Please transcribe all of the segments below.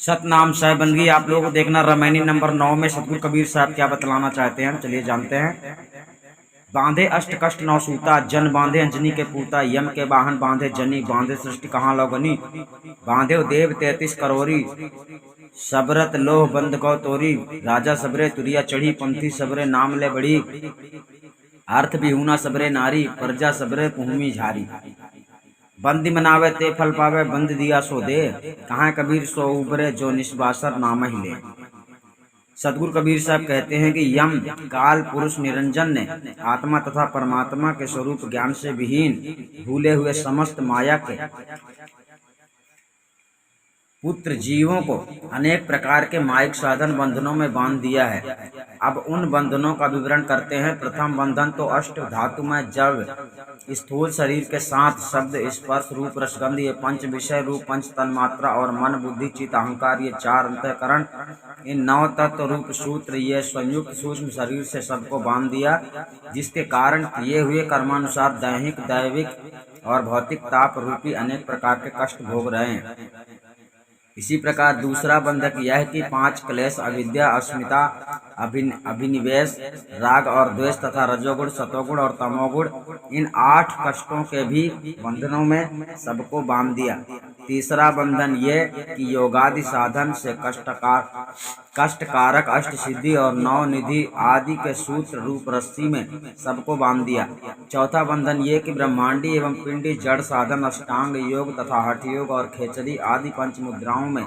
सतनाम साहिब बंदगी आप लोगों को देखना रामायणी नंबर 9 में सतगुरु कबीर साहब क्या बतलाना चाहते हैं, चलिए जानते हैं। बांधे अष्ट कष्ट नौ सूता, जन बांधे अंजनी के पूता, यम के वाहन बांधे जनी, बांधे सृष्टि कहाँ लोगनी, बांधे देव 33 करोरी, सबरत लोह बंद गौ तोरी, राजा सबरे तुरिया चढ़ी, पंथी सबरे नाम ले बड़ी, अर्थ बिहुना सबरे नारी, प्रजा सबरे भूमि झारी, बंदी मनावे ते फल पावे, बंद दिया सो दे, कहाँ कबीर सो उबरे, जो निष्बासर नाम ही ले। सतगुरु कबीर साहब कहते हैं कि यम काल पुरुष निरंजन ने आत्मा तथा परमात्मा के स्वरूप ज्ञान से विहीन भूले हुए समस्त माया के पुत्र जीवों को अनेक प्रकार के मायिक साधन बंधनों में बांध दिया है। अब उन बंधनों का विवरण करते हैं। प्रथम बंधन तो अष्ट धातुमय जड़ स्थूल शरीर के साथ शब्द स्पर्श रूप रसगंध ये पंच विषय रूप पंच तन्मात्रा और मन बुद्धि चित्त अहंकार ये चार अंतःकरण इन नौ तत्व रूप सूत्र ये संयुक्त सूक्ष्म शरीर से सबको बांध दिया, जिसके कारण किए हुए कर्मानुसार दैहिक दैविक और भौतिक ताप रूपी अनेक प्रकार के कष्ट भोग रहे हैं। इसी प्रकार दूसरा बंधक यह है कि 5 क्लेश अविद्या अस्मिता अभिनिवेश राग और द्वेष तथा रजोगुण सतोगुण और तमोगुण इन 8 कष्टों के भी बंधनों में सबको बांध दिया। तीसरा बंधन ये कि योगादि साधन से कष्टकारक अष्ट सिद्धि और नौ निधि आदि के सूत्र रूप रस्सी में सबको बांध दिया। चौथा बंधन ये कि ब्रह्मांडी एवं पिंडी जड़ साधन अष्टांग योग तथा हठ योग और खेचरी आदि पंच मुद्राओं में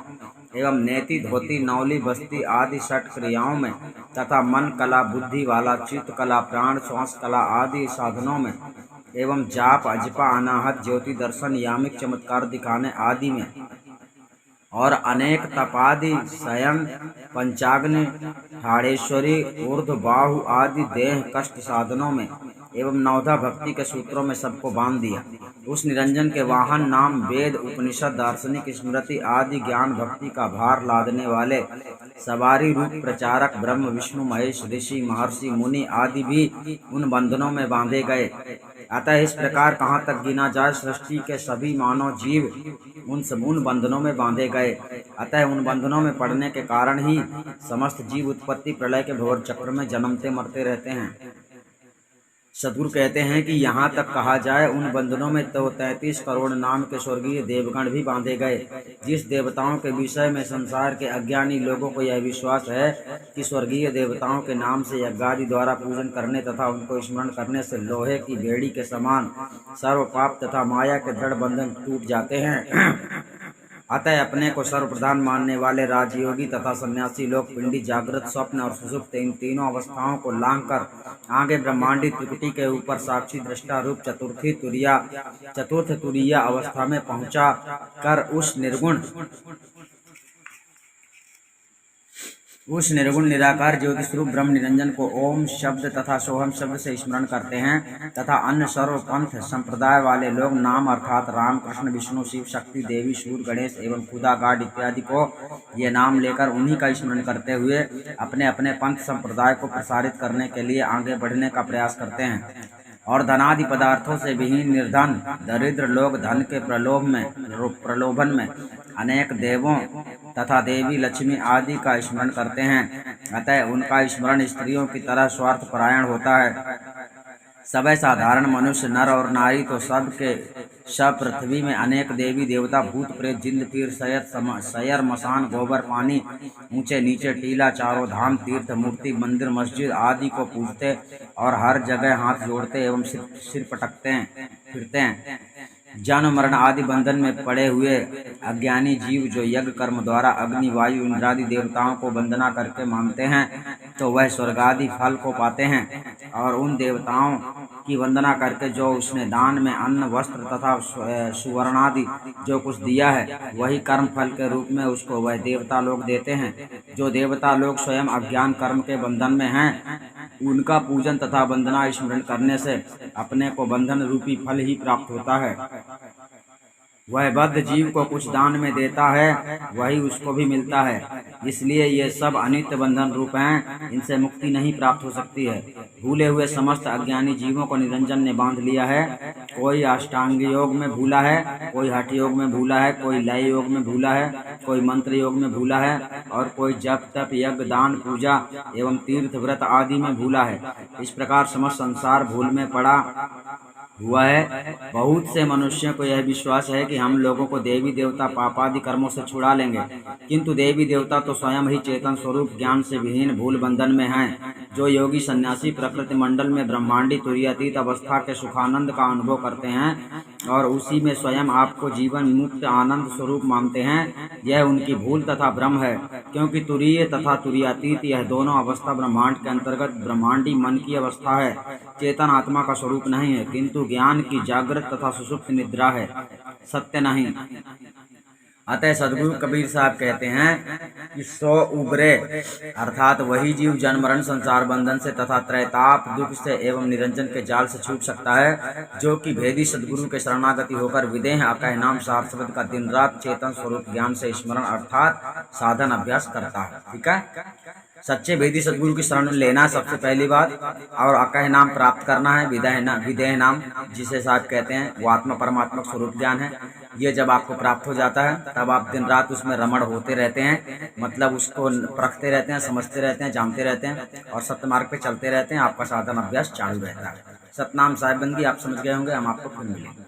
एवं नेति धोती नौली बस्ती आदि षट क्रियाओं में तथा मन कला बुद्धि वाला चित्त कला प्राण श्वास कला आदि साधनों में एवं जाप अजपा अनाहत ज्योति दर्शन यामिक चमत्कार दिखाने आदि में और अनेक तपादि शयन पंचाग्नि ठाड़ेश्वरी ऊर्ध्व बाहु आदि देह कष्ट साधनों में एवं नवधा भक्ति के सूत्रों में सबको बांध दिया। उस निरंजन के वाहन नाम वेद उपनिषद दार्शनिक स्मृति आदि ज्ञान भक्ति का भार लादने वाले सवारी रूप प्रचारक ब्रह्म विष्णु महेश ऋषि महर्षि मुनि आदि भी उन बंधनों में बांधे गए। अतः इस प्रकार कहाँ तक गिना जाए सृष्टि के सभी मानव जीव उन बंधनों में बांधे गए। अतः उन बंधनों में पड़ने के कारण ही समस्त जीव उत्पत्ति प्रलय के भंवर चक्र में जन्मते मरते रहते हैं। सद्गुरु कहते हैं कि यहाँ तक कहा जाए उन बंधनों में तो 33 करोड़ नाम के स्वर्गीय देवगण भी बांधे गए। जिस देवताओं के विषय में संसार के अज्ञानी लोगों को यह विश्वास है कि स्वर्गीय देवताओं के नाम से यज्ञादि द्वारा पूजन करने तथा उनको स्मरण करने से लोहे की बेड़ी के समान सर्व पाप तथा माया के दृढ़ बंधन टूट जाते हैं। अतः अपने को सर्वप्रधान मानने वाले राजयोगी तथा सन्यासी लोग पिंडी जागृत स्वप्न और सुषुप्त इन तीनों अवस्थाओं को लांघकर आगे ब्रह्मांडी त्रिपुटी के ऊपर साक्षी दृष्टा रूप चतुर्थ तुरीय अवस्था में पहुंचा कर उस निर्गुण निराकार ज्योति स्वरूप ब्रह्म निरंजन को ओम शब्द तथा सोहम शब्द से स्मरण करते हैं तथा अन्य सर्व पंथ संप्रदाय वाले लोग नाम अर्थात राम कृष्ण विष्णु शिव शक्ति देवी सूर्य गणेश एवं खुदा गाड इत्यादि को ये नाम लेकर उन्हीं का स्मरण करते हुए अपने अपने पंथ संप्रदाय को प्रसारित करने के लिए आगे बढ़ने का प्रयास करते हैं। और धनादि पदार्थों से विहीन निर्धन दरिद्र लोग धन के प्रलोभन में अनेक देवों तथा देवी लक्ष्मी आदि का स्मरण करते हैं। अतः उनका स्मरण स्त्रियों की तरह स्वार्थ परायण होता है। सब साधारण मनुष्य नर और नारी तो सब पृथ्वी में अनेक देवी देवता भूत प्रेत जिंद तीर सयर मसान गोबर पानी ऊंचे नीचे टीला चारों धाम तीर्थ मूर्ति मंदिर मस्जिद आदि को पूजते और हर जगह हाथ जोड़ते एवं सिर पटकते फिरते हैं। जन्म मरण आदि बंधन में पड़े हुए अज्ञानी जीव जो यज्ञ कर्म द्वारा अग्नि वायु इंद्रादि देवताओं को वंदना करके मानते हैं तो वह स्वर्गादि फल को पाते हैं। और उन देवताओं की वंदना करके जो उसने दान में अन्न वस्त्र तथा सुवर्णादि जो कुछ दिया है वही कर्म फल के रूप में उसको वह देवता लोग देते हैं। जो देवता लोग स्वयं अज्ञान कर्म के बंधन में हैं उनका पूजन तथा वंदना स्मरण करने से अपने को बंधन रूपी फल ही प्राप्त होता है। वह बद्ध जीव को कुछ दान में देता है वही उसको भी मिलता है। इसलिए ये सब अनित्य बंधन रूप हैं, इनसे मुक्ति नहीं प्राप्त हो सकती है। भूले हुए समस्त अज्ञानी जीवों को निरंजन ने बांध लिया है। कोई अष्टांग योग में भूला है, कोई हठ योग में भूला है, कोई लय योग में भूला है, कोई मंत्र योग में भूला है और कोई जप तप यज्ञ दान पूजा एवं तीर्थ व्रत आदि में भूला है। इस प्रकार समस्त संसार भूल में पड़ा हुआ है। बहुत से मनुष्यों को यह विश्वास है कि हम लोगों को देवी देवता पापादि कर्मों से छुड़ा लेंगे, किंतु देवी देवता तो स्वयं ही चेतन स्वरूप ज्ञान से विहीन भूल बंधन में हैं। जो योगी सन्यासी प्रकृति मंडल में ब्रह्मांडी तुरीयातीत अवस्था के सुखानंद का अनुभव करते हैं और उसी में स्वयं आपको जीवन मुक्त आनंद स्वरूप मानते हैं, यह उनकी भूल तथा भ्रम है, क्योंकि तुरीय तथा तुरीयातीत यह दोनों अवस्था ब्रह्मांड के अंतर्गत ब्रह्मांडी मन की अवस्था है, चेतन आत्मा का स्वरूप नहीं है, किंतु ज्ञान की जागृत तथा सुषुप्त निद्रा है, सत्य नहीं। अतः सदगुरु कबीर साहब कहते हैं कि सो उबरे अर्थात वही जीव जन्म मरण संसार बंधन से तथा त्रैताप दुख से एवं निरंजन के जाल से छूट सकता है, जो कि भेदी सदगुरु के शरणागति होकर विदेह अकह नाम सार शब्द का दिन रात चेतन स्वरूप ज्ञान से स्मरण अर्थात साधन अभ्यास करता है। ठीक है, सच्चे भेदी सदगुरु की शरण लेना सबसे पहली बात, और अकह नाम प्राप्त करना है, विदेह नाम जिसे साहब कहते हैं वो आत्मा परमात्मा स्वरूप ज्ञान है। ये जब आपको प्राप्त हो जाता है तब आप दिन रात उसमें रमण होते रहते हैं, मतलब उसको परखते रहते हैं, समझते रहते हैं, जानते रहते हैं और सत्य मार्ग पे चलते रहते हैं। आपका साधन अभ्यास चालू रहता है। सतनाम साहिब बंदी आप समझ गए होंगे। हम आपको फिर मिलेंगे।